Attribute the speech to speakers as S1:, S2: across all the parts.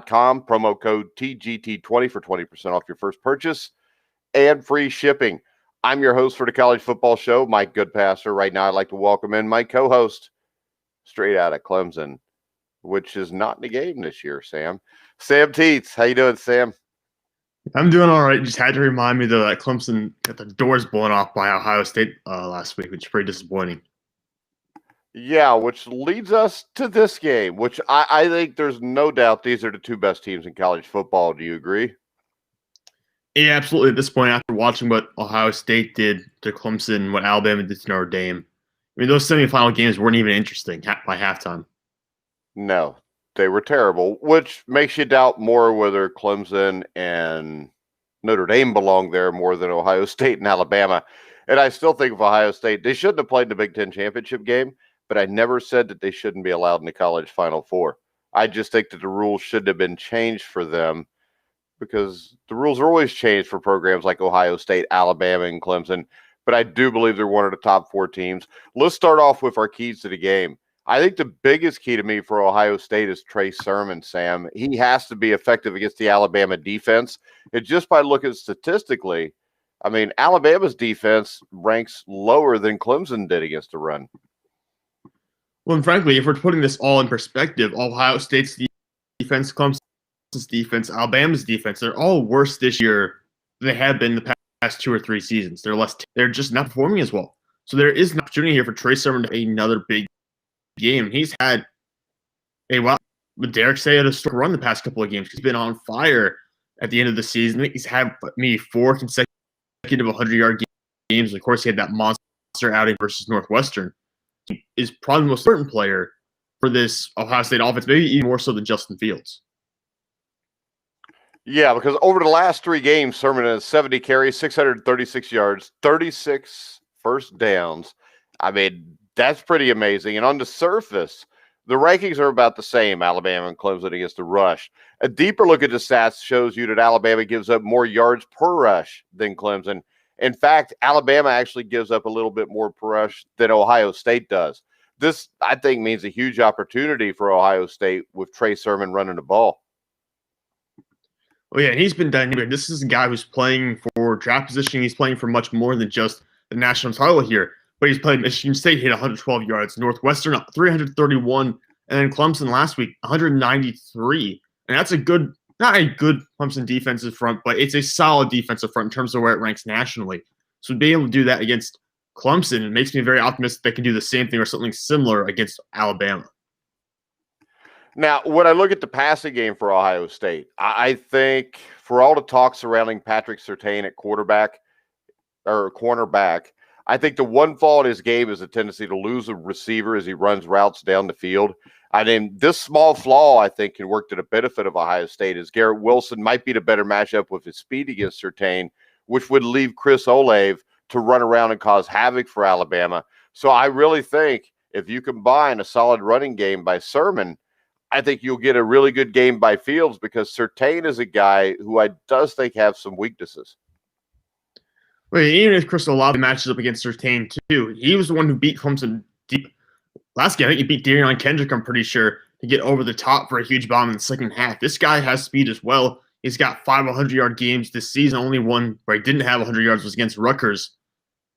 S1: promo code TGT20 for 20% off your first purchase and free shipping. I'm your host for the College Football Show, Mike Goodpasser. Right now, I'd like to welcome in my co-host, straight out of Clemson, which is not in the game this year, Sam. Sam Teets. How you doing, Sam?
S2: I'm doing all right. Just had to remind me, though, that Clemson got the doors blown off by Ohio State last week, which is pretty disappointing.
S1: Yeah, which leads us to this game, which I think there's no doubt these are the two best teams in college football. Do you agree?
S2: Yeah, absolutely. At this point, after watching what Ohio State did to Clemson, what Alabama did to Notre Dame, I mean, those semifinal games weren't even interesting by halftime.
S1: No, they were terrible, which makes you doubt more whether Clemson and Notre Dame belong there more than Ohio State and Alabama. And I still think of Ohio State, they shouldn't have played in the Big Ten championship game, but I never said that they shouldn't be allowed in the college Final Four. I just think that the rules should have been changed for them because the rules are always changed for programs like Ohio State, Alabama, and Clemson. But I do believe they're one of the top four teams. Let's start off with our keys to the game. I think the biggest key to me for Ohio State is Trey Sermon, Sam. He has to be effective against the Alabama defense. And just by looking statistically, I mean, Alabama's defense ranks lower than Clemson did against the run.
S2: Well, and frankly, if we're putting this all in perspective, Ohio State's defense, Clemson's defense, Alabama's defense, they're all worse this year than they have been the past 2 or 3 seasons. They're just not performing as well. So there is an opportunity here for Trey Sermon to have another big game. He's had would Derek say, had a strong run the past couple of games. He's been on fire at the end of the season. He's had maybe 4 consecutive 100-yard games. Of course, he had that monster outing versus Northwestern. He is probably the most certain player for this Ohio State offense, maybe even more so than Justin Fields.
S1: Yeah, because over the last 3 games, Sermon has 70 carries, 636 yards, 36 first downs. I mean, that's pretty amazing. And on the surface, the rankings are about the same, Alabama and Clemson against the rush. A deeper look at the stats shows you that Alabama gives up more yards per rush than Clemson. In fact, Alabama actually gives up a little bit more per rush than Ohio State does. This, I think, means a huge opportunity for Ohio State with Trey Sermon running the ball.
S2: Well, yeah, he's been dynamic. This is a guy who's playing for draft positioning. He's playing for much more than just the national title here. But he's played Michigan State, hit 112 yards, Northwestern 331, and then Clemson last week 193. And that's not a good Clemson defensive front, but it's a solid defensive front in terms of where it ranks nationally. So being able to do that against Clemson, it makes me very optimistic they can do the same thing or something similar against Alabama.
S1: Now, when I look at the passing game for Ohio State, I think for all the talk surrounding Patrick Surtain at quarterback or cornerback, I think the one flaw in his game is a tendency to lose a receiver as he runs routes down the field. I mean, this small flaw, I think, can work to the benefit of Ohio State, as Garrett Wilson might be the better matchup with his speed against Surtain, which would leave Chris Olave to run around and cause havoc for Alabama. So I really think if you combine a solid running game by Sermon, I think you'll get a really good game by Fields, because Surtain is a guy who I does think have some weaknesses.
S2: Well, even if Chris Olave matches up against Surtain too, he was the one who beat Clemson deep last game. I think he beat Darion Kendrick, I'm pretty sure, to get over the top for a huge bomb in the second half. This guy has speed as well. He's got 5 100-yard games this season. Only one where he didn't have 100 yards was against Rutgers.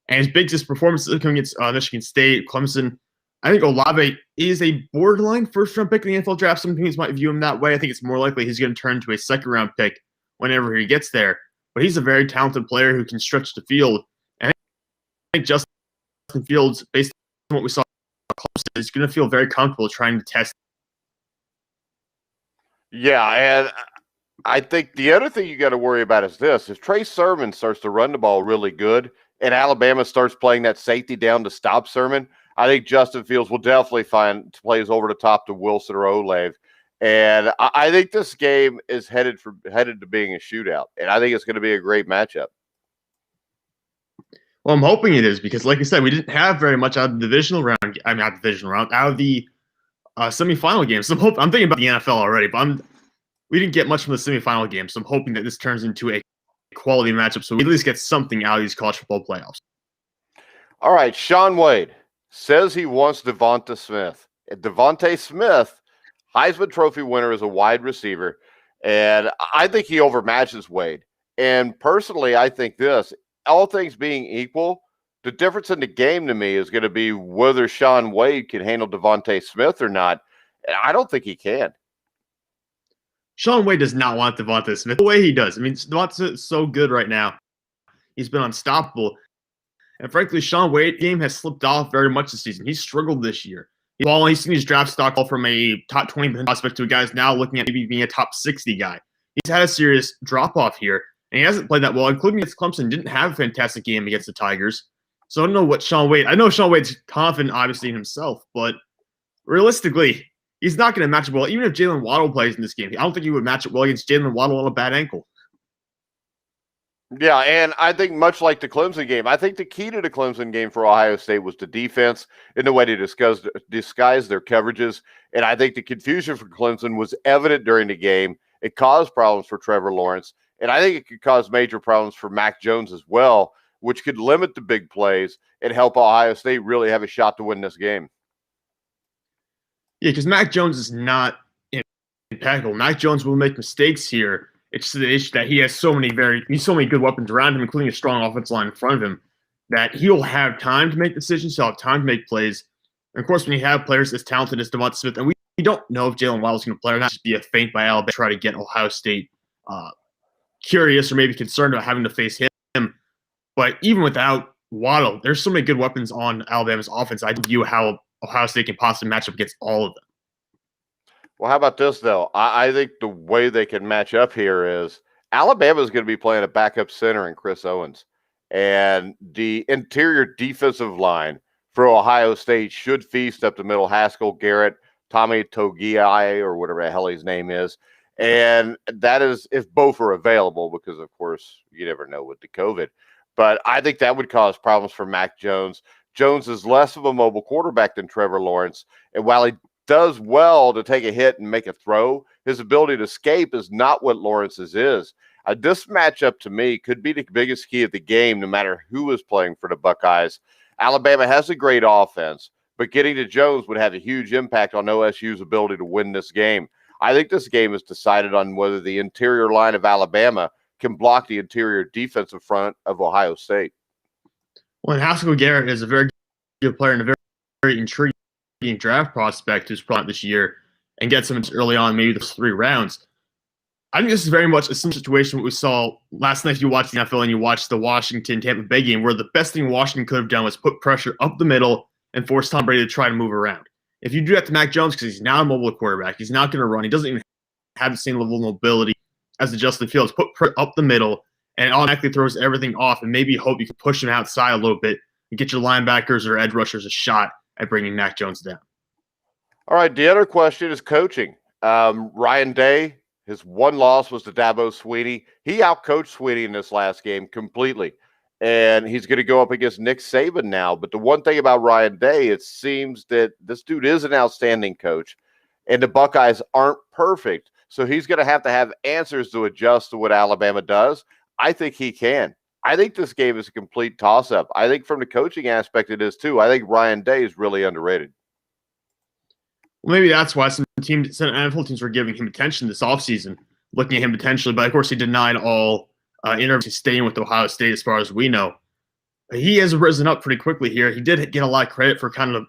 S2: And his biggest performances coming against Michigan State, Clemson. I think Olave is a borderline first-round pick in the NFL draft. Some teams might view him that way. I think it's more likely he's going to turn into a second-round pick whenever he gets there. But he's a very talented player who can stretch the field. And I think Justin Fields, based on what we saw, is going to feel very comfortable trying to test.
S1: Yeah, and I think the other thing you got to worry about is this. If Trey Sermon starts to run the ball really good and Alabama starts playing that safety down to stop Sermon, I think Justin Fields will definitely find plays over the top to Wilson or Olave. And I think this game is headed to being a shootout. And I think it's going to be a great matchup.
S2: Well, I'm hoping it is, because, like I said, we didn't have very much out of the divisional round. Out of the semifinal games. So I'm thinking about the NFL already, but we didn't get much from the semifinal game. So I'm hoping that this turns into a quality matchup, so we at least get something out of these college football playoffs.
S1: All right, Sean Wade says he wants Devonta Smith. Devonta Smith Heisman Trophy winner as a wide receiver, and I think he overmatches Wade. And personally, I think this, all things being equal, the difference in the game to me is going to be whether Shaun Wade can handle Devonta Smith or not. And I don't think he can.
S2: Shaun Wade does not want Devonta Smith the way he does. I mean, Devonta Smith is so good right now. He's been unstoppable. And frankly, Shaun Wade's game has slipped off very much this season. He's struggled this year. He's seen his draft stock fall from a top 20 prospect to a guy who's now looking at maybe being a top 60 guy. He's had a serious drop-off here, and he hasn't played that well, including against Clemson. Didn't have a fantastic game against the Tigers. So I don't know what Shaun Wade – I know Shaun Wade's confident, obviously, in himself, but realistically, he's not going to match it well. Even if Jalen Waddle plays in this game, I don't think he would match it well against Jalen Waddle on a bad ankle.
S1: Yeah, and I think much like the Clemson game, I think the key to the Clemson game for Ohio State was the defense and the way to disguise their coverages. And I think the confusion for Clemson was evident during the game. It caused problems for Trevor Lawrence, and I think it could cause major problems for Mac Jones as well, which could limit the big plays and help Ohio State really have a shot to win this game.
S2: Yeah, because Mac Jones is not impeccable. Mac Jones will make mistakes here. It's the issue that he has so many good weapons around him, including a strong offensive line in front of him, that he'll have time to make decisions, he'll have time to make plays. And of course, when you have players as talented as Devonta Smith, and we don't know if Jalen Waddle's going to play or not, just be a feint by Alabama to try to get Ohio State curious or maybe concerned about having to face him. But even without Waddle, there's so many good weapons on Alabama's offense. I view how Ohio State can possibly match up against all of them.
S1: Well, how about this, though? I think the way they can match up here is Alabama is going to be playing a backup center in Chris Owens. And the interior defensive line for Ohio State should feast up the middle. Haskell Garrett, Tommy Togiai, or whatever the hell his name is. And that is if both are available, because, of course, you never know with the COVID. But I think that would cause problems for Mac Jones. Jones is less of a mobile quarterback than Trevor Lawrence. And while he does well to take a hit and make a throw, his ability to escape is not what Lawrence's is. This matchup, to me, could be the biggest key of the game, no matter who is playing for the Buckeyes. Alabama has a great offense, but getting to Jones would have a huge impact on OSU's ability to win this game. I think this game is decided on whether the interior line of Alabama can block the interior defensive front of Ohio State.
S2: Well, and Haskell Garrett is a very good player and a very, very intriguing draft prospect who's brought this year and gets him early on, maybe the 3 rounds. I think this is very much a similar situation what we saw last night. If you watched the NFL and you watched the Washington-Tampa Bay game, where the best thing Washington could have done was put pressure up the middle and force Tom Brady to try to move around. If you do that to Mac Jones, because he's not a mobile quarterback, he's not going to run. He doesn't even have the same level of mobility as the Justin Fields. Put pressure up the middle, and it automatically throws everything off, and maybe hope you can push him outside a little bit and get your linebackers or edge rushers a shot at bringing Mac Jones down.
S1: All right, the other question is coaching. Ryan Day, his one loss was to Dabo Swinney. He outcoached Swinney in this last game completely, and he's going to go up against Nick Saban now. But the one thing about Ryan Day, it seems that this dude is an outstanding coach, and the Buckeyes aren't perfect, so he's going to have answers to adjust to what Alabama does. I think he can. I think this game is a complete toss-up. I think from the coaching aspect it is too. I think Ryan Day is really underrated.
S2: Well, maybe that's why some NFL teams were giving him attention this offseason, looking at him potentially. But, of course, he denied all interviews staying with Ohio State as far as we know. But he has risen up pretty quickly here. He did get a lot of credit for kind of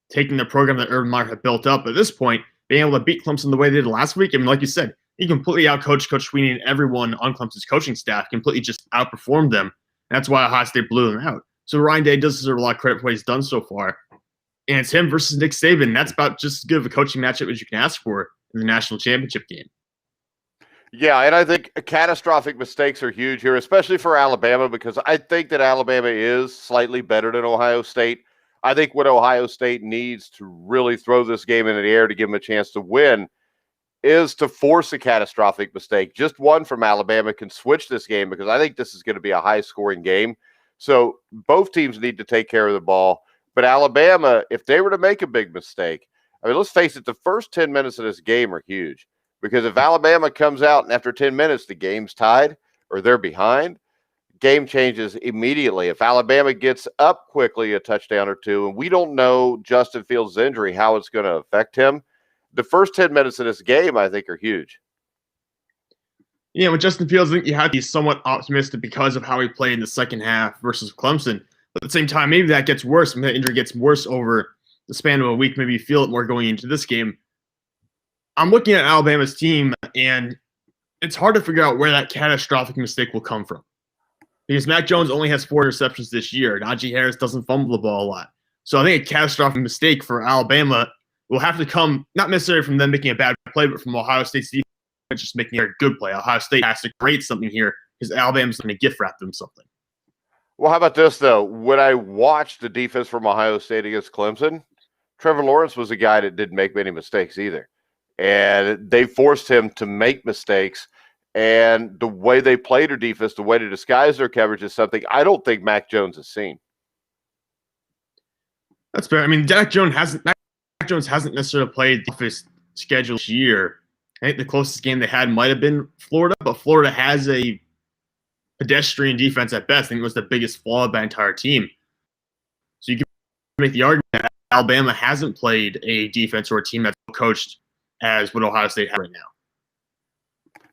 S2: taking the program that Urban Meyer had built up. At this point, being able to beat Clemson the way they did last week, I mean, like you said, he completely outcoached Coach Swinney and everyone on Clemson's coaching staff, completely just outperformed them. And that's why Ohio State blew them out. So Ryan Day does deserve a lot of credit for what he's done so far. And it's him versus Nick Saban. That's about just as good of a coaching matchup as you can ask for in the national championship game.
S1: Yeah, and I think catastrophic mistakes are huge here, especially for Alabama, because I think that Alabama is slightly better than Ohio State. I think what Ohio State needs to really throw this game into the air to give them a chance to win is to force a catastrophic mistake. Just one from Alabama can switch this game, because I think this is going to be a high-scoring game. So both teams need to take care of the ball. But Alabama, if they were to make a big mistake, I mean, let's face it, the first 10 minutes of this game are huge. Because if Alabama comes out and after 10 minutes the game's tied or they're behind, game changes immediately. If Alabama gets up quickly a touchdown or two, and we don't know Justin Fields' injury, how it's going to affect him, the first 10 minutes of this game, I think, are huge.
S2: Yeah, with Justin Fields, I think you have to be somewhat optimistic because of how he played in the second half versus Clemson. But at the same time, maybe that gets worse. Maybe that injury gets worse over the span of a week. Maybe you feel it more going into this game. I'm looking at Alabama's team, and it's hard to figure out where that catastrophic mistake will come from. Because Mac Jones only has 4 interceptions this year. Najee Harris doesn't fumble the ball a lot. So I think a catastrophic mistake for Alabama will have to come, not necessarily from them making a bad play, but from Ohio State's defense just making a good play. Ohio State has to create something here because Alabama's going to gift wrap them something.
S1: Well, how about this, though? When I watched the defense from Ohio State against Clemson, Trevor Lawrence was a guy that didn't make many mistakes either. And they forced him to make mistakes. And the way they played their defense, the way to disguise their coverage is something I don't think Mac Jones has seen.
S2: That's fair. I mean, Mac Jones hasn't necessarily played the toughest schedule this year. I think the closest game they had might have been Florida, but Florida has a pedestrian defense at best. I think it was the biggest flaw of that entire team. So you can make the argument that Alabama hasn't played a defense or a team that's coached as what Ohio State has right now.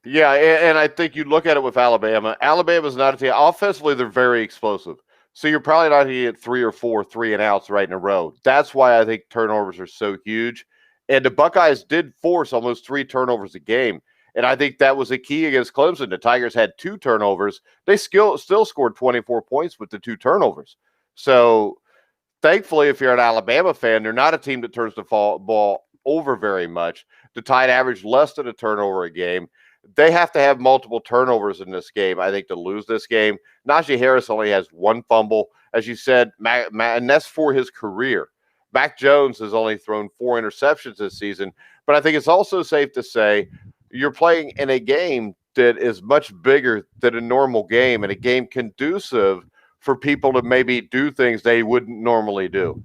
S1: Yeah, and I think you look at it with Alabama. Alabama's not a team. Offensively, they're very explosive. So you're probably not going to get 3 or 4 3-and-outs right in a row. That's why I think turnovers are so huge. And the Buckeyes did force almost 3 turnovers a game. And I think that was a key against Clemson. The Tigers had 2 turnovers. They still scored 24 points with the 2 turnovers. So thankfully, if you're an Alabama fan, they're not a team that turns the ball over very much. The Tide average less than a turnover a game. They have to have multiple turnovers in this game, I think, to lose this game. Najee Harris only has 1 fumble. As you said, and that's for his career. Mac Jones has only thrown 4 interceptions this season. But I think it's also safe to say you're playing in a game that is much bigger than a normal game, and a game conducive for people to maybe do things they wouldn't normally do.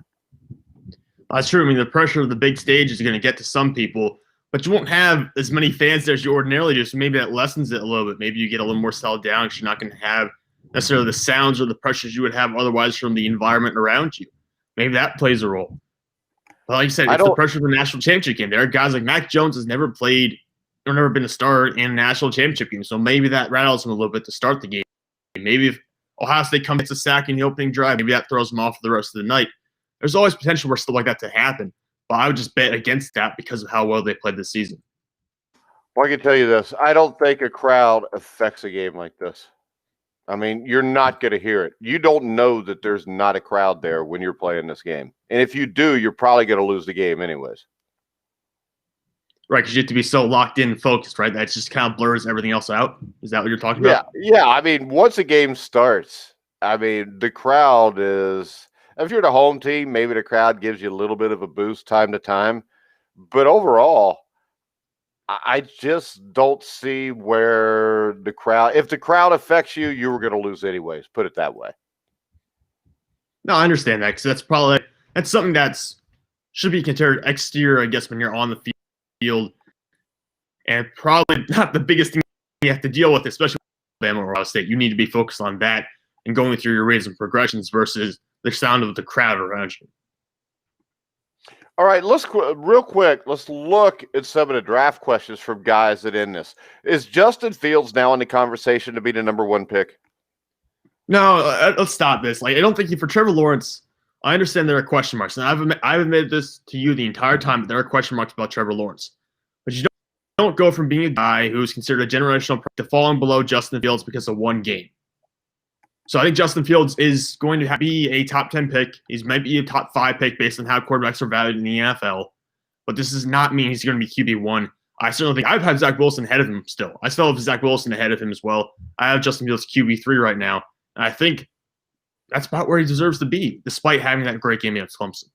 S2: That's true. I mean, the pressure of the big stage is going to get to some people, but you won't have as many fans there as you ordinarily do, so maybe that lessens it a little bit. Maybe you get a little more settled down because you're not going to have necessarily the sounds or the pressures you would have otherwise from the environment around you. Maybe that plays a role. But like you said, it's the pressure of the national championship game. There are guys like Mac Jones has never played or never been a starter in a national championship game, so maybe that rattles him a little bit to start the game. Maybe if Ohio State comes a sack in the opening drive, maybe that throws him off for the rest of the night. There's always potential for stuff like that to happen, but I would just bet against that because of how well they played this season.
S1: Well, I can tell you this. I don't think a crowd affects a game like this. I mean, you're not going to hear it. You don't know that there's not a crowd there when you're playing this game. And if you do, you're probably going to lose the game anyways.
S2: Right, because you have to be so locked in and focused, right? That just kind of blurs everything else out. Is that what you're talking about?
S1: Yeah. I mean, once a game starts, I mean, the crowd is – if you're the home team, maybe the crowd gives you a little bit of a boost time to time. But overall, I just don't see where the crowd – if the crowd affects you, you were going to lose anyways. Put it that way.
S2: No, I understand that because that's something that's should be considered exterior, I guess, when you're on the field. And probably not the biggest thing you have to deal with, especially with Alabama or Ohio State. You need to be focused on that and going through your reads and progressions versus the sound of the crowd around you.
S1: All right, real quick, let's look at some of the draft questions from guys that in this. Is Justin Fields now in the conversation to be the number 1 pick?
S2: No, let's stop this. I don't think for Trevor Lawrence, I understand there are question marks, and I've admitted this to you the entire time that there are question marks about Trevor Lawrence. But you don't go from being a guy who's considered a generational to falling below Justin Fields because of 1 game. So I think Justin Fields is going to be a top 10 pick. He might be a top 5 pick based on how quarterbacks are valued in the NFL. But this does not mean he's going to be QB1. I certainly think I've had Zach Wilson ahead of him still. I still have Zach Wilson ahead of him as well. I have Justin Fields QB3 right now. And I think that's about where he deserves to be, despite having that great game against Clemson.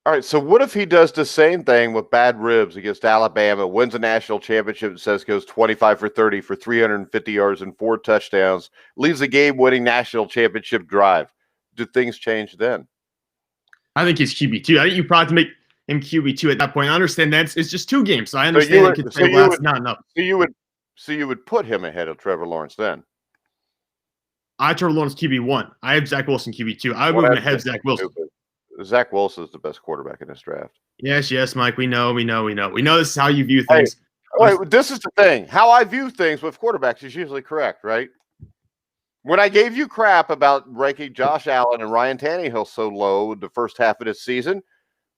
S1: All right, so what if he does the same thing with bad ribs against Alabama, wins a national championship, and says goes 25 for 30 for 350 yards and 4 touchdowns, leaves a game-winning national championship drive? Do things change then?
S2: I think he's QB2. I think you probably have to make him QB2 at that point. I understand that it's just 2 games, so I understand that's not enough.
S1: So you would put him ahead of Trevor Lawrence then?
S2: I have Trevor Lawrence QB1. I have Zach Wilson QB2. I would move him ahead of Zach Wilson.
S1: Zach Wilson is the best quarterback in this draft.
S2: Yes, Mike. We know. We know this is how you view
S1: Hey,
S2: things.
S1: wait, this is the thing. How I view things with quarterbacks is usually correct, right? When I gave you crap about ranking Josh Allen and Ryan Tannehill so low the first half of this season,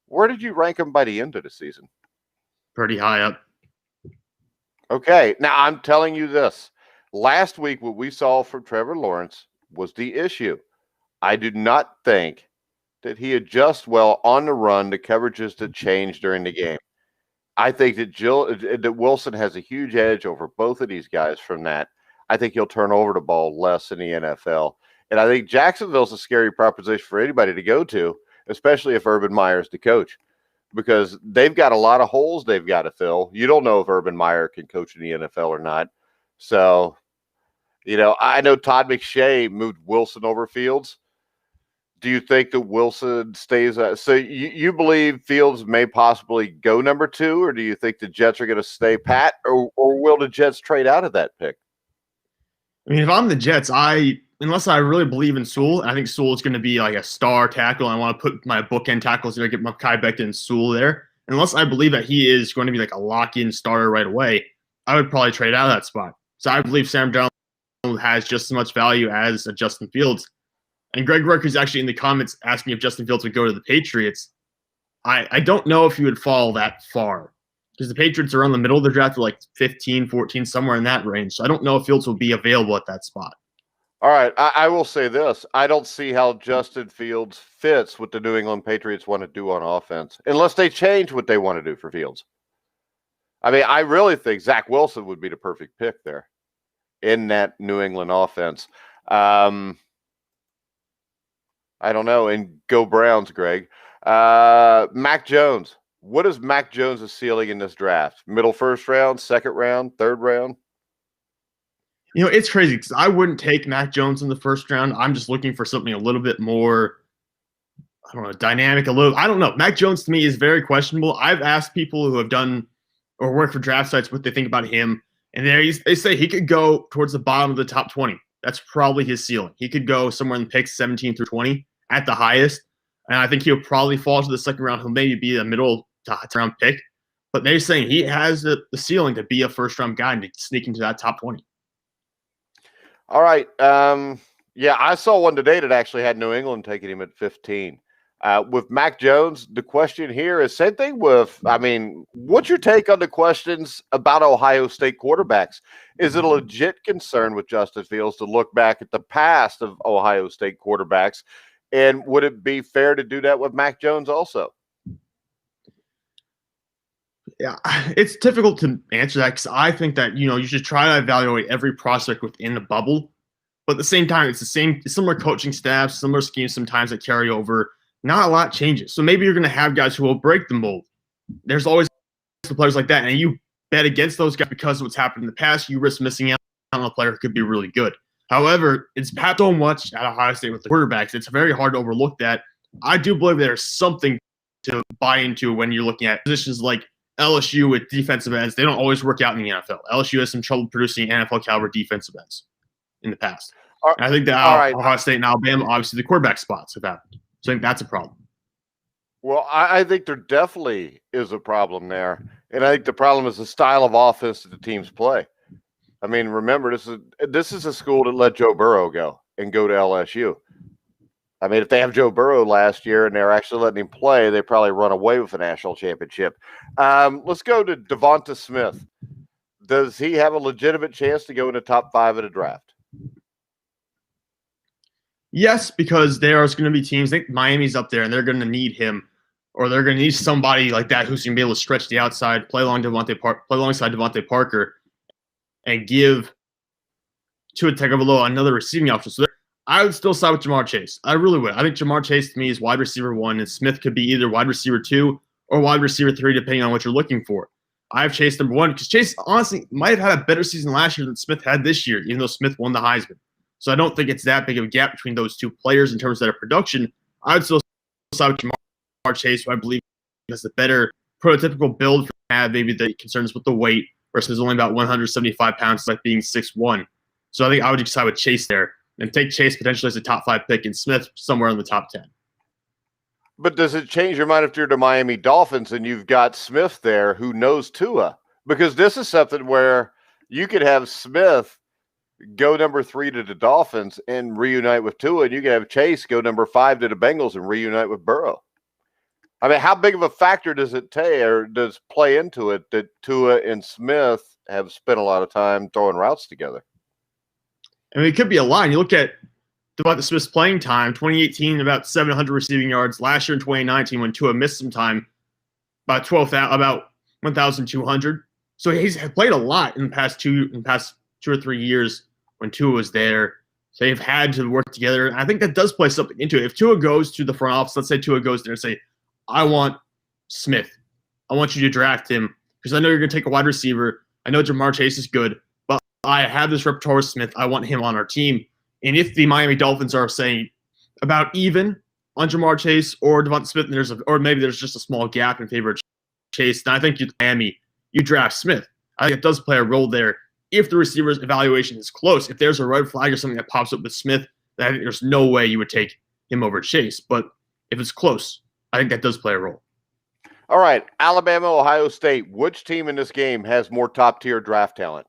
S1: where did you rank them by the end of the season?
S2: Pretty high up.
S1: Okay, now I'm telling you this. Last week, what we saw from Trevor Lawrence was the issue. I do not think that he adjusts well on the run to coverages that change during the game. I think that Wilson has a huge edge over both of these guys from that. I think he'll turn over the ball less in the NFL. And I think Jacksonville's a scary proposition for anybody to go to, especially if Urban Meyer's the coach, because they've got a lot of holes they've got to fill. You don't know if Urban Meyer can coach in the NFL or not. So, I know Todd McShay moved Wilson over Fields. Do you think that Wilson stays? So you believe Fields may possibly go number 2, or do you think the Jets are going to stay pat, or will the Jets trade out of that pick?
S2: I mean, if I'm the Jets, unless I really believe in Sewell, I think Sewell is going to be like a star tackle. I want to put my bookend tackles there, get Mekhi Becton and Sewell there. Unless I believe that he is going to be like a lock-in starter right away, I would probably trade out of that spot. So I believe Sam Darnold has just as much value as Justin Fields. And Greg Rucker's actually in the comments asking if Justin Fields would go to the Patriots. I don't know if he would fall that far, because the Patriots are on the middle of the draft, like 15, 14, somewhere in that range. So I don't know if Fields will be available at that spot.
S1: All right, I will say this. I don't see how Justin Fields fits what the New England Patriots want to do on offense, unless they change what they want to do for Fields. I mean, I really think Zach Wilson would be the perfect pick there in that New England offense. I don't know. And go Browns, Greg. Mac Jones. What is Mac Jones' ceiling in this draft? Middle first round, second round, third round?
S2: It's crazy because I wouldn't take Mac Jones in the first round. I'm just looking for something a little bit more, I don't know, dynamic. I don't know. Mac Jones to me is very questionable. I've asked people who have done or work for draft sites what they think about him, and they say he could go towards the bottom of the top 20. That's probably his ceiling. He could go somewhere in the picks 17 through 20 at the highest. And I think he'll probably fall to the second round. He'll maybe be a middle to round pick. But they're saying he has the ceiling to be a first-round guy and to sneak into that top 20.
S1: All right. Yeah, I saw one today that actually had New England taking him at 15. With Mac Jones, the question here is same thing with, what's your take on the questions about Ohio State quarterbacks? Is it a legit concern with Justin Fields to look back at the past of Ohio State quarterbacks? And would it be fair to do that with Mac Jones also?
S2: Yeah, it's difficult to answer that because I think that, you should try to evaluate every prospect within the bubble. But at the same time, it's similar coaching staffs, similar schemes sometimes that carry over. Not a lot changes. So maybe you're going to have guys who will break the mold. There's always players like that. And you bet against those guys because of what's happened in the past. You risk missing out on a player who could be really good. However, it's happened so much at Ohio State with the quarterbacks. It's very hard to overlook that. I do believe there's something to buy into when you're looking at positions like LSU with defensive ends. They don't always work out in the NFL. LSU has some trouble producing NFL caliber defensive ends in the past. And I think that Ohio State and Alabama, obviously the quarterback spots have happened. So I think that's a problem.
S1: Well, I think there definitely is a problem there. And I think the problem is the style of offense that the teams play. I mean, remember, this is a school that let Joe Burrow go to LSU. I mean, if they have Joe Burrow last year and they're actually letting him play, they probably run away with a national championship. Let's go to Devonta Smith. Does he have a legitimate chance to go in the top 5 of the draft?
S2: Yes, because there's going to be teams. I think Miami's up there, and they're going to need him, or they're going to need somebody like that who's going to be able to stretch the outside, play alongside Devontae Parker, and give Tua Tagovailoa another receiving option. So I would still side with Jamar Chase. I really would. I think Jamar Chase to me is wide receiver 1, and Smith could be either wide receiver 2 or wide receiver 3, depending on what you're looking for. I have Chase number 1 because Chase honestly might have had a better season last year than Smith had this year, even though Smith won the Heisman. So I don't think it's that big of a gap between those two players in terms of their production. I would still side with Jamar Chase, who I believe has a better prototypical build for have maybe the concerns with the weight versus only about 175 pounds, like being 6'1". So I think I would side with Chase there and take Chase potentially as a top 5 pick and Smith somewhere in the top 10.
S1: But does it change your mind if you're the Miami Dolphins and you've got Smith there who knows Tua? Because this is something where you could have Smith go number 3 to the Dolphins and reunite with Tua, and you can have Chase go number 5 to the Bengals and reunite with Burrow. I mean, how big of a factor does it take or does play into it that Tua and Smith have spent a lot of time throwing routes together?
S2: I mean, it could be a line. You look at Devonta Smith's playing time, 2018, about 700 receiving yards. Last year in 2019, when Tua missed some time, about 1,200. So he's played a lot in the past 2 or 3 years when Tua was there. So they've had to work together. And I think that does play something into it. If Tua goes to the front office, let's say Tua goes there and say, I want Smith. I want you to draft him because I know you're going to take a wide receiver. I know Jamar Chase is good, but I have this repertoire with Smith. I want him on our team. And if the Miami Dolphins are saying about even on Jamar Chase or Devonta Smith, and or maybe there's just a small gap in favor of Chase, then I think Miami, you draft Smith. I think it does play a role there. If the receiver's evaluation is close, if there's a red flag or something that pops up with Smith, then I think there's no way you would take him over Chase. But if it's close, I think that does play a role.
S1: All right, Alabama, Ohio State. Which team in this game has more top-tier draft talent?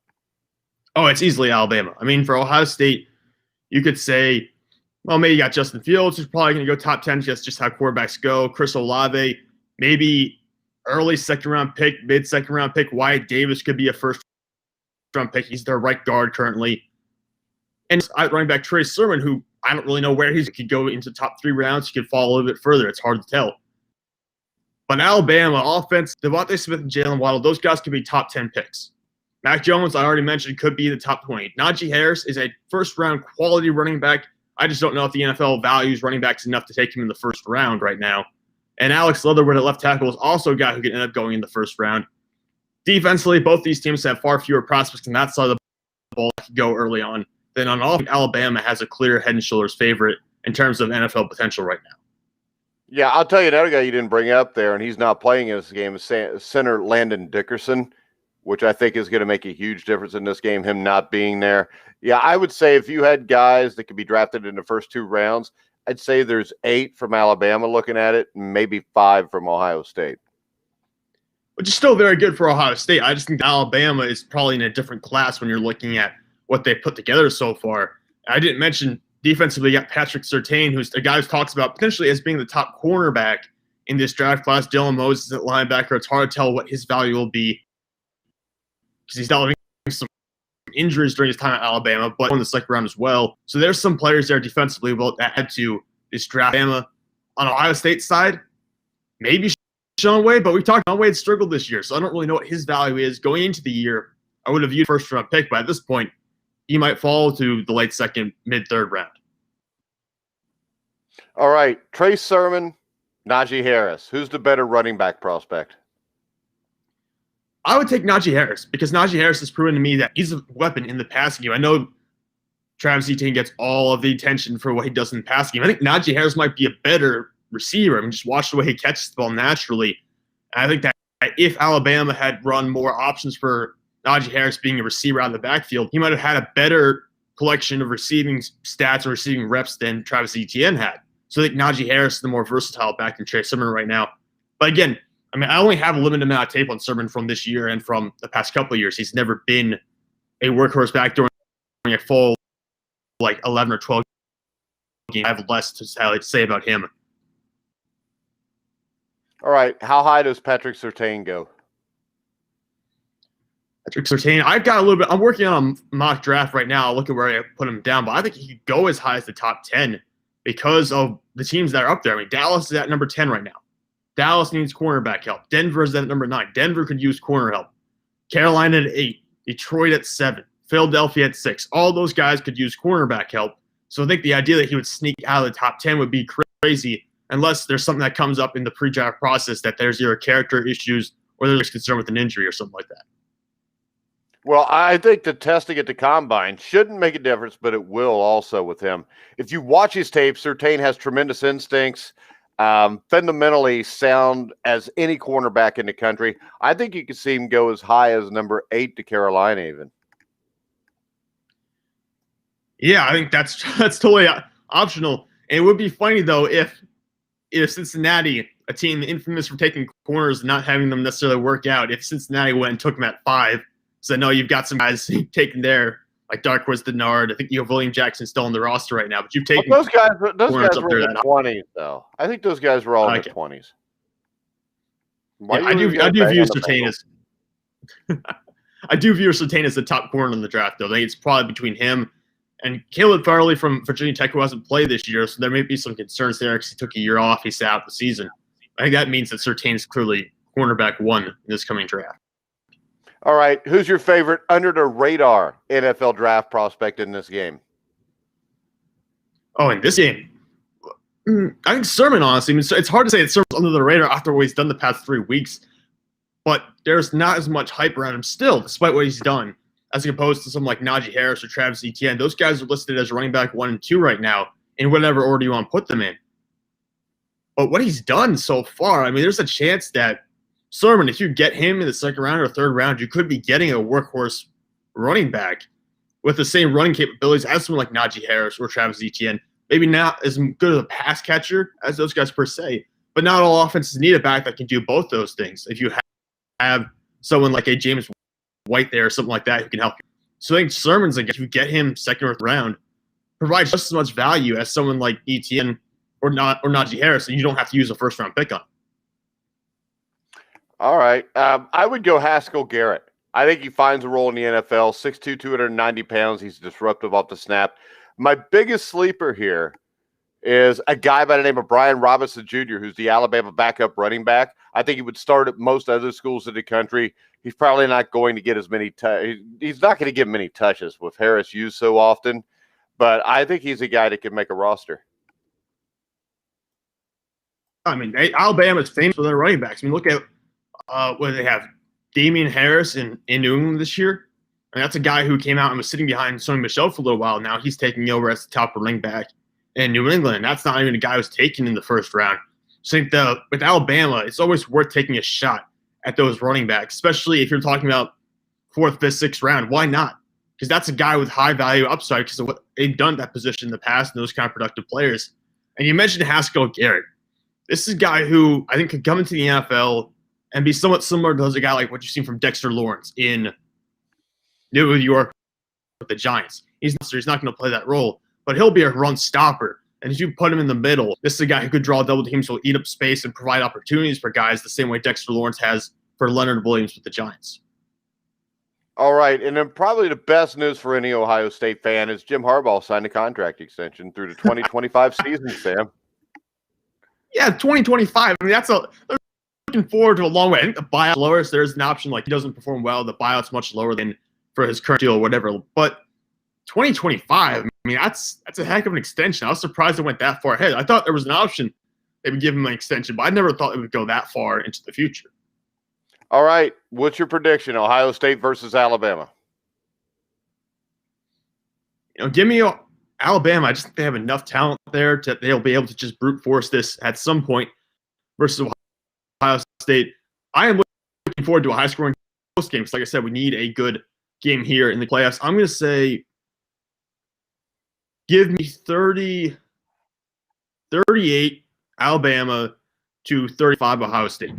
S2: Oh, it's easily Alabama. I mean, for Ohio State, you could say, well, maybe you got Justin Fields, who's probably going to go top 10. That's just how quarterbacks go. Chris Olave, maybe early second-round pick, mid-second-round pick. Wyatt Davis could be a first-round pick. He's their right guard currently. And running back Trey Sermon, who I don't really know where he could go into top 3 rounds. He could fall a little bit further. It's hard to tell. But Alabama offense, Devonta Smith and Jalen Waddle, those guys could be top 10 picks. Mac Jones, I already mentioned, could be the top 20. Najee Harris is a first-round quality running back. I just don't know if the NFL values running backs enough to take him in the first round right now. And Alex Leatherwood at left tackle is also a guy who could end up going in the first round. Defensively, both these teams have far fewer prospects on that side of the ball that could go early on. Then on offense, Alabama has a clear head and shoulders favorite in terms of NFL potential right now.
S1: Yeah, I'll tell you another guy you didn't bring up there, and he's not playing in this game, is center Landon Dickerson, which I think is going to make a huge difference in this game, him not being there. Yeah, I would say if you had guys that could be drafted in the first 2 rounds, I'd say there's 8 from Alabama looking at it, maybe 5 from Ohio State.
S2: Which is still very good for Ohio State. I just think Alabama is probably in a different class when you're looking at what they put together so far. I didn't mention defensively, you got Patrick Surtain, who's a guy who talks about potentially as being the top cornerback in this draft class. Dylan Moses at linebacker. It's hard to tell what his value will be because he's developing some injuries during his time at Alabama, but in the second round as well. So there's some players there defensively that add to this draft. Alabama on Ohio State's side, maybe Shaun Wade, but we talked about Wade struggled this year, so I don't really know what his value is going into the year. I would have viewed first round pick, but at this point, he might fall to the late second, mid third round.
S1: All right, Trey Sermon, Najee Harris. Who's the better running back prospect?
S2: I would take Najee Harris because Najee Harris has proven to me that he's a weapon in the passing game. I know Travis Etienne gets all of the attention for what he does in the passing game. I think Najee Harris might be a better receiver. I mean, just watch the way he catches the ball naturally. And I think that if Alabama had run more options for Najee Harris being a receiver out of the backfield, he might have had a better collection of receiving stats and receiving reps than Travis Etienne had. So I think Najee Harris is the more versatile back than Trey Sermon right now. But again, I mean, I only have a limited amount of tape on Sermon from this year and from the past couple of years. He's never been a workhorse back during a full, 11 or 12 games. I have less to say about him.
S1: All right, how high does Patrick Surtain go?
S2: Patrick Surtain, I've got a little bit. I'm working on a mock draft right now. I'll look at where I put him down, but I think he could go as high as the top 10 because of the teams that are up there. I mean, Dallas is at number 10 right now. Dallas needs cornerback help. Denver is at number 9. Denver could use corner help. Carolina at 8. Detroit at 7. Philadelphia at 6. All those guys could use cornerback help. So I think the idea that he would sneak out of the top 10 would be crazy unless there's something that comes up in the pre-draft process that there's either character issues or there's concern with an injury or something like that.
S1: Well, I think the testing at the combine shouldn't make a difference, but it will also with him. If you watch his tape, Surtain has tremendous instincts, fundamentally sound as any cornerback in the country. I think you could see him go as high as number 8 to Carolina even.
S2: Yeah, I think that's totally optional. And it would be funny, though, if if Cincinnati, a team infamous for taking corners and not having them necessarily work out, if Cincinnati went and took them at 5, so I know you've got some guys taken there, like Darquez Denard. I think you have William Jackson still on the roster right now, but you've taken
S1: those guys were in
S2: the
S1: 20s, though. I think those guys were all in the 20s.
S2: Yeah, I do view Surtain as I do view Surtain as the top corner in the draft, though. I think it's probably between him and Caleb Farley from Virginia Tech, who hasn't played this year, so there may be some concerns there because he took a year off. He sat out the season. I think that means that Surtain is clearly cornerback 1 in this coming draft.
S1: All right, who's your favorite under-the-radar NFL draft prospect in this game?
S2: Oh, in this game? I think Sermon, honestly. I mean, it's hard to say that Sermon's under the radar after what he's done the past 3 weeks, but there's not as much hype around him still, despite what he's done, as opposed to someone like Najee Harris or Travis Etienne. Those guys are listed as running back 1 and 2 right now, in whatever order you want to put them in. But what he's done so far, I mean, there's a chance that Sermon, if you get him in the 2nd round or 3rd round, you could be getting a workhorse running back with the same running capabilities as someone like Najee Harris or Travis Etienne. Maybe not as good of a pass catcher as those guys per se, but not all offenses need a back that can do both those things. If you have someone like a James White there or something like that who can help you. So I think Sermon's, like, if you get him 2nd or 3rd round, provides just as much value as someone like Etienne or Najee Harris, and you don't have to use a 1st round pick on.
S1: All right. I would go Haskell Garrett. I think he finds a role in the NFL. 6'2", 290 pounds. He's disruptive off the snap. My biggest sleeper here is a guy by the name of Brian Robinson Jr., who's the Alabama backup running back. I think he would start at most other schools in the country. He's probably not going to get as many he's not going to get many touches with Harris used so often, but I think he's a guy that can make a roster.
S2: I mean, Alabama is famous for their running backs. I mean, look at what they have. Damian Harris in New England this year. And that's a guy who came out and was sitting behind Sony Michel for a little while. Now he's taking over as the top running back in New England. That's not even a guy who was taken in the 1st round. So I think with Alabama, it's always worth taking a shot at those running backs, especially if you're talking about 4th, 5th, 6th round. Why not? Because that's a guy with high value upside because of what they've done at that position in the past and those kind of productive players. And you mentioned Haskell Garrett. This is a guy who I think could come into the NFL and be somewhat similar to a guy like what you've seen from Dexter Lawrence in New York with the Giants. He's not going to play that role, but he'll be a run stopper. And if you put him in the middle, this is a guy who could draw double teams, will eat up space and provide opportunities for guys the same way Dexter Lawrence has for Leonard Williams with the Giants.
S1: All right, and then probably the best news for any Ohio State fan is Jim Harbaugh signed a contract extension through the 2025 season, Sam.
S2: Yeah, 2025. I mean, they're looking forward to a long way. I think the buyout's lower, so there's an option like he doesn't perform well, the buyout's much lower than for his current deal or whatever. But 2025, I mean, that's a heck of an extension. I was surprised it went that far ahead. I thought there was an option they would give him an extension, but I never thought it would go that far into the future.
S1: All right, what's your prediction? Ohio State versus Alabama?
S2: Give me Alabama. I just think they have enough talent there that they'll be able to just brute force this at some point versus Ohio State. I am looking forward to a high-scoring close game because, like I said, we need a good game here in the playoffs. I'm going to say give me 38 Alabama to 35 Ohio State.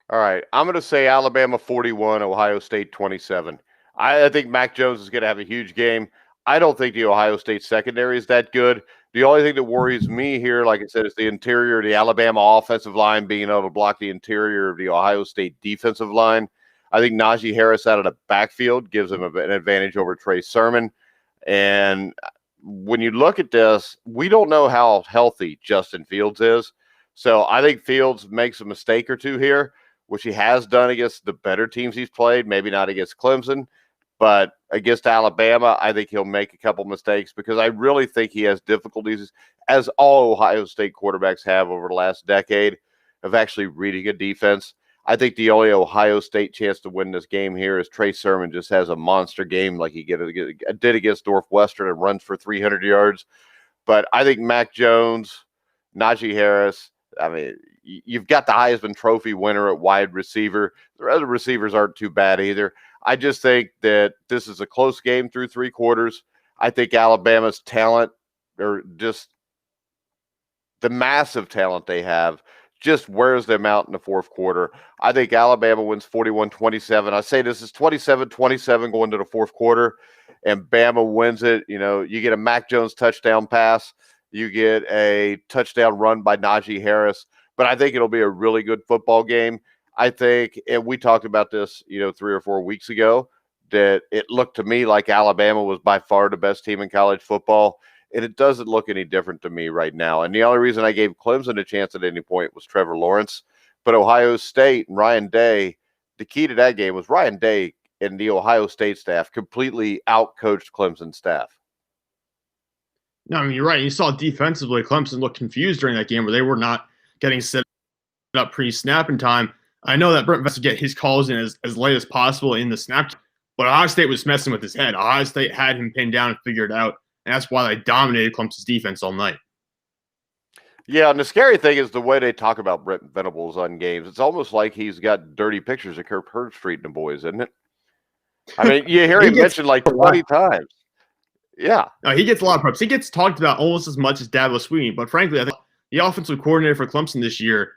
S1: All right, I'm going to say Alabama 41, Ohio State 27. I think Mac Jones is going to have a huge game. I don't think the Ohio State secondary is that good. The only thing that worries me here, like I said, is the interior of the Alabama offensive line being able to block the interior of the Ohio State defensive line. I think Najee Harris out of the backfield gives him an advantage over Trey Sermon. And when you look at this, we don't know how healthy Justin Fields is. So I think Fields makes a mistake or two here, which he has done against the better teams he's played, maybe not against Clemson. But against Alabama, I think he'll make a couple mistakes because I really think he has difficulties, as all Ohio State quarterbacks have over the last decade, of actually reading a defense. I think the only Ohio State chance to win this game here is Trey Sermon just has a monster game like he did against Northwestern and runs for 300 yards. But I think Mac Jones, Najee Harris, I mean, you've got the Heisman Trophy winner at wide receiver. The other receivers aren't too bad either. I just think that this is a close game through 3 quarters. I think Alabama's talent, or just the massive talent they have just wears them out in the fourth quarter. I think Alabama wins 41-27. I say this is 27-27 going to the fourth quarter, and Bama wins it. You get a Mac Jones touchdown pass. You get a touchdown run by Najee Harris. But I think it'll be a really good football game. I think, and we talked about this, 3 or 4 weeks ago, that it looked to me like Alabama was by far the best team in college football. And it doesn't look any different to me right now. And the only reason I gave Clemson a chance at any point was Trevor Lawrence. But Ohio State and Ryan Day, the key to that game was Ryan Day and the Ohio State staff completely outcoached Clemson's staff.
S2: No, I mean, you're right. You saw defensively, Clemson looked confused during that game where they were not getting set up pre-snap in time. I know that Brent Venables would get his calls in as late as possible in the snap, but Ohio State was messing with his head. Ohio State had him pinned down and figured out, and that's why they dominated Clemson's defense all night. Yeah,
S1: and the scary thing is the way they talk about Brent Venables on games. It's almost like he's got dirty pictures of Kirk Herbstreit and the boys, isn't it? I mean, you hear him mentioned like 20 times. Yeah.
S2: No, he gets a lot of props. He gets talked about almost as much as Dabo Swinney, but frankly, I think the offensive coordinator for Clemson this year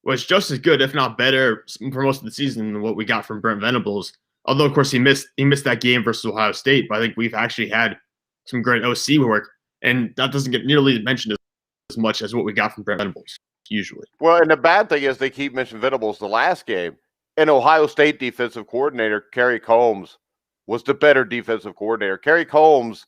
S2: was just as good, if not better, for most of the season than what we got from Brent Venables. Although, of course, he missed that game versus Ohio State, but I think we've actually had some great OC work, and that doesn't get nearly mentioned as much as what we got from Brent Venables, usually.
S1: Well, and the bad thing is they keep mentioning Venables the last game, and Ohio State defensive coordinator Kerry Combs was the better defensive coordinator. Kerry Combs,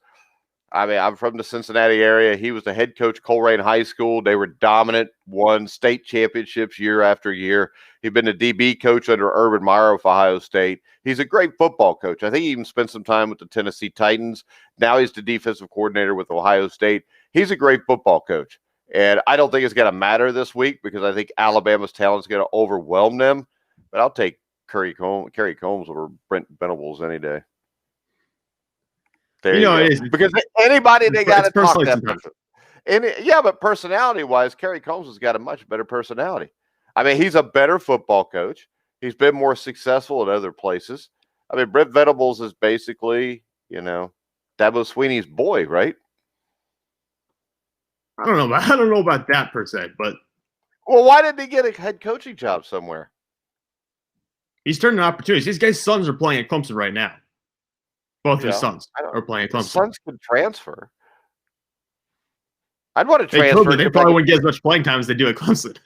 S1: I mean, I'm from the Cincinnati area. He was the head coach at Coleraine High School. They were dominant, won state championships year after year. He'd been the DB coach under Urban Meyer of Ohio State. He's a great football coach. I think he even spent some time with the Tennessee Titans. Now he's the defensive coordinator with Ohio State. He's a great football coach. And I don't think it's going to matter this week because I think Alabama's talent is going to overwhelm them. But I'll take Kerry Combs over Brent Venables any day. There you go.
S2: It is.
S1: Because anybody they got to talk that person. Yeah, but personality-wise, Kerry Combs has got a much better personality. I mean, he's a better football coach. He's been more successful at other places. I mean, Brent Venables is basically, Dabo Swinney's boy, right?
S2: I don't know about that per se, but
S1: well, why didn't he get a head coaching job somewhere?
S2: He's turning opportunities. These guys' sons are playing at Clemson right now. Both his sons are playing at Clemson.
S1: Sons can transfer. I'd want to transfer.
S2: They probably wouldn't get as much playing time as they do at Clemson.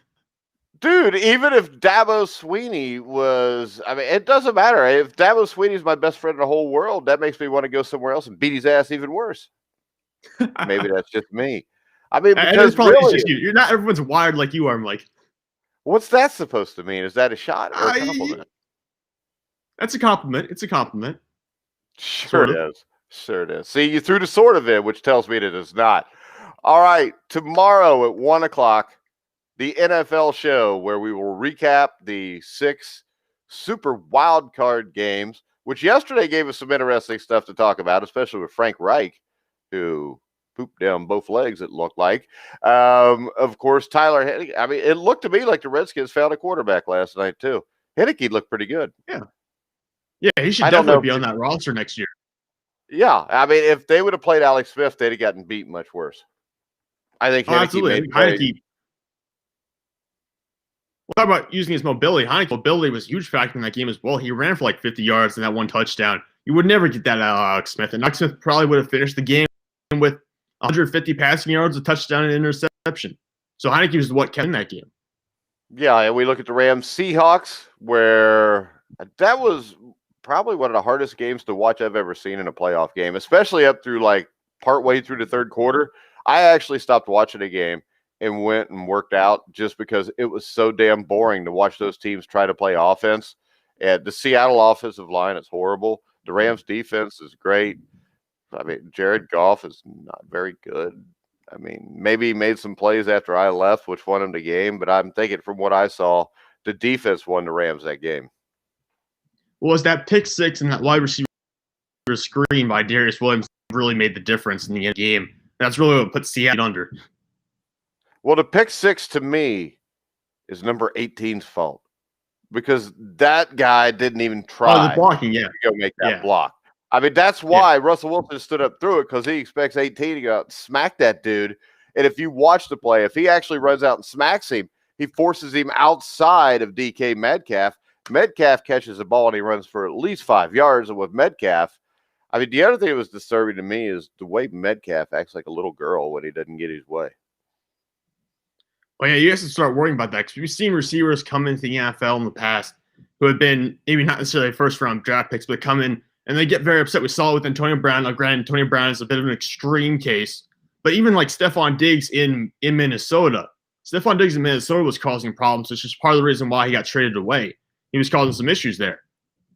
S1: Dude, even if Dabo Swinney was, I mean, it doesn't matter. If Dabo Swinney is my best friend in the whole world, that makes me want to go somewhere else and beat his ass even worse. Maybe that's just me. I mean, because
S2: really, just you. You're not everyone's wired like you are, Mike.
S1: What's that supposed to mean? Is that a shot or a compliment?
S2: That's a compliment. It's a compliment.
S1: Sure it is. Sure it is. See, you threw the sort of in, which tells me that it's not. All right, tomorrow at 1 o'clock, the NFL show where we will recap the 6 super wild card games, which yesterday gave us some interesting stuff to talk about, especially with Frank Reich, who pooped down both legs, it looked like. Of course, Tyler Henneke. I mean, it looked to me like the Redskins found a quarterback last night, too. Henneke looked pretty good.
S2: Yeah, he should definitely be on that roster next year.
S1: Yeah, I mean, if they would have played Alex Smith, they'd have gotten beat much worse. I think Henneke
S2: We'll talk about using his mobility. Heineke's mobility was a huge factor in that game as well. He ran for like 50 yards and that one touchdown. You would never get that out of Alex Smith. And Alex Smith probably would have finished the game with 150 passing yards, a touchdown, and an interception. So Heineke was what kept in that game.
S1: Yeah, and we look at the Rams Seahawks, where that was probably one of the hardest games to watch I've ever seen in a playoff game, especially up through like partway through the third quarter. I actually stopped watching a game and went and worked out just because it was so damn boring to watch those teams try to play offense. And the Seattle offensive line is horrible. The Rams defense is great. I mean, Jared Goff is not very good. I mean, maybe he made some plays after I left, which won him the game, but I'm thinking from what I saw, the defense won the Rams that game.
S2: Well, it's that pick six and that wide receiver screen by Darius Williams really made the difference in the end game. That's really what put Seattle under.
S1: Well, the pick six to me is number 18's fault because that guy didn't even try
S2: the blocking,
S1: to go make that block. I mean, that's why Russell Wilson stood up through it because he expects 18 to go out and smack that dude. And if you watch the play, if he actually runs out and smacks him, he forces him outside of DK Metcalf. Metcalf catches the ball and he runs for at least 5 yards. And with Metcalf, I mean, the other thing that was disturbing to me is the way Metcalf acts like a little girl when he doesn't get his way.
S2: Well, yeah, you have to start worrying about that because we've seen receivers come into the NFL in the past who have been maybe not necessarily first-round draft picks, but come in and they get very upset. We saw it with Antonio Brown. Now, granted, Antonio Brown is a bit of an extreme case, but even like Stephon Diggs in Minnesota, Stephon Diggs in Minnesota was causing problems. It's just part of the reason why he got traded away. He was causing some issues there.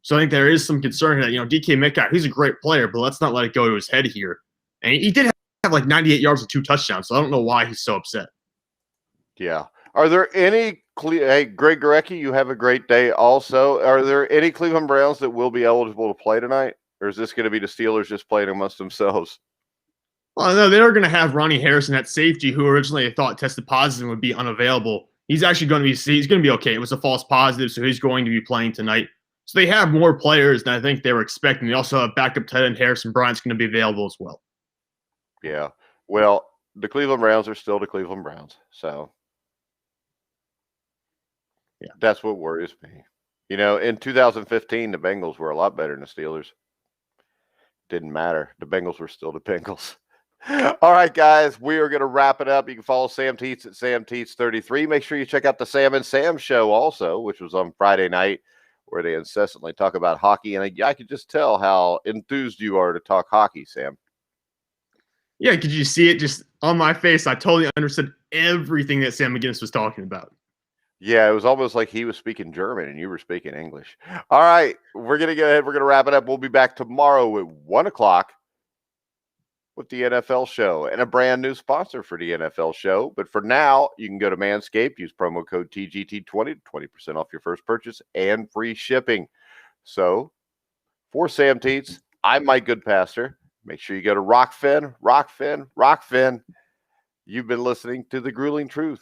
S2: So I think there is some concern that, DK Metcalf, he's a great player, but let's not let it go to his head here. And he did have like 98 yards and 2 touchdowns, so I don't know why he's so upset.
S1: Yeah. Are there any hey, Greg Gorecki, you have a great day also. Are there any Cleveland Browns that will be eligible to play tonight? Or is this going to be the Steelers just playing amongst themselves?
S2: Well, no, they're going to have Ronnie Harrison at safety, who originally I thought tested positive and would be unavailable. He's actually going to be okay. It was a false positive, so he's going to be playing tonight. So they have more players than I think they were expecting. They also have backup tight end Harrison Bryant's going to be available as well.
S1: Yeah. Well, the Cleveland Browns are still the Cleveland Browns. So yeah, that's what worries me. In 2015, the Bengals were a lot better than the Steelers. Didn't matter. The Bengals were still the Bengals. All right, guys, we are going to wrap it up. You can follow Sam Teets at SamTeets33. Make sure you check out the Sam and Sam show also, which was on Friday night, where they incessantly talk about hockey. And I could just tell how enthused you are to talk hockey, Sam.
S2: Yeah, could you see it just on my face? I totally understood everything that Sam McGinnis was talking about.
S1: Yeah, it was almost like he was speaking German and you were speaking English. All right, we're going to go ahead. We're going to wrap it up. We'll be back tomorrow at 1 o'clock with the NFL show and a brand new sponsor for the NFL show. But for now, you can go to Manscaped, use promo code TGT20, 20% off your first purchase and free shipping. So for Sam Teets, I'm Mike Goodpastor. Make sure you go to Rockfin. You've been listening to The Grueling Truth.